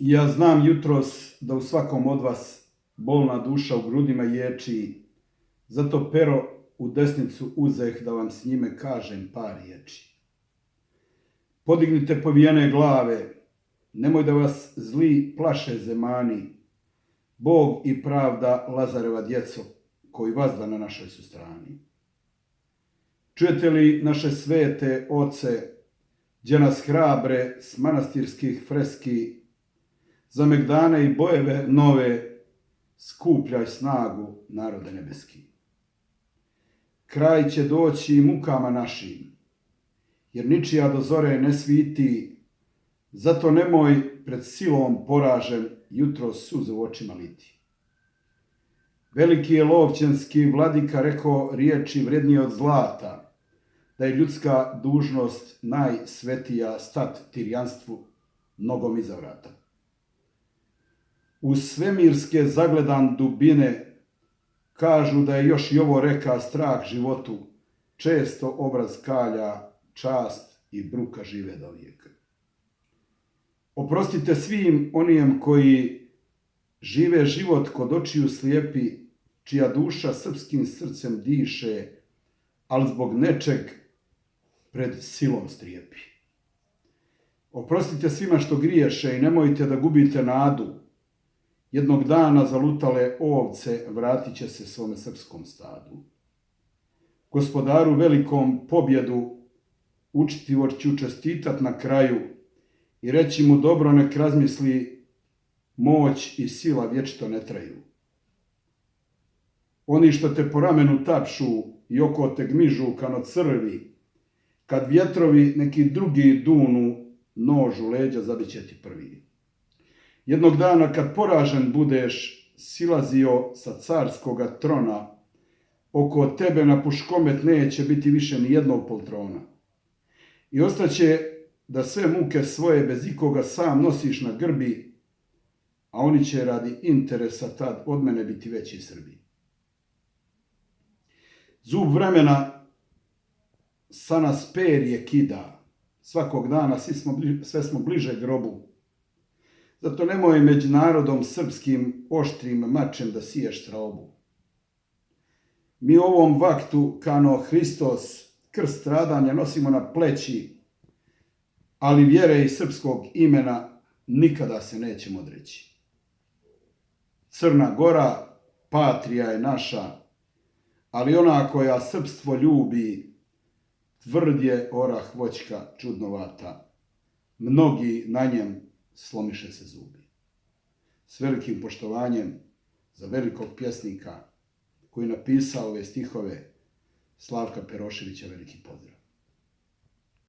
Ja znam jutros da u svakom od vas bolna duša u grudima ječi, zato pero u desnicu uzeh da vam s njime kažem par riječi. Podignite povijene glave, nemoj da vas zli plaše zemani, Bog i pravda Lazareva djeco, koji vazda na našoj su strani. Čujete li naše svete oce, gdje nas hrabre s manastirskih freski, za megdane i bojeve nove, skupljaj snagu narode nebeski. Kraj će doći i mukama našim, jer ničija do zore ne sviti, zato nemoj pred silom poražen jutro suze u očima liti. Veliki je lovćenski vladika rekao riječi vrednije od zlata, da je ljudska dužnost najsvetija stat tirjanstvu nogom iza vrata. U svemirske zagledan dubine kažu da je još i ovo reka strah životu, često obraz kalja, čast i bruka žive do vijeka. Oprostite svim onijem koji žive život kod očiju slijepi, čija duša srpskim srcem diše, ali zbog nečeg pred silom strijepi. Oprostite svima što griješe i nemojte da gubite nadu. Jednog dana zalutale ovce vratit će se svome srpskom stadu. Gospodaru velikom pobjedu učitivo ću čestitat na kraju i reći mu dobro nek razmisli, moć i sila vječito ne traju. Oni što te po ramenu tapšu i oko te gmižu kano crvi, kad vjetrovi neki drugi dunu, nož u leđa zabit će ti prvi. Jednog dana kad poražen budeš silazio sa carskoga trona, oko tebe na puškomet neće biti više ni jednog poltrona. I ostaće da sve muke svoje bez ikoga sam nosiš na grbi, a oni će radi interesa tad od mene biti veći Srbi. Zub vremena sa nas perje kida, svakog dana sve smo bliže grobu. Zato nemoj među narodom srpskim oštrim mačem da siješ traobu. Mi u ovom vaktu, kano Hristos, krst stradanja nosimo na pleći, ali vjere i srpskog imena nikada se nećemo odreći. Crna Gora, patrija je naša, ali ona koja srpstvo ljubi, tvrd je orah voćka čudnovata, mnogi na njem slomiše se zubi. S velikim poštovanjem za velikog pjesnika koji napisao ove stihove, Slavka Peroševića, veliki pozdrav.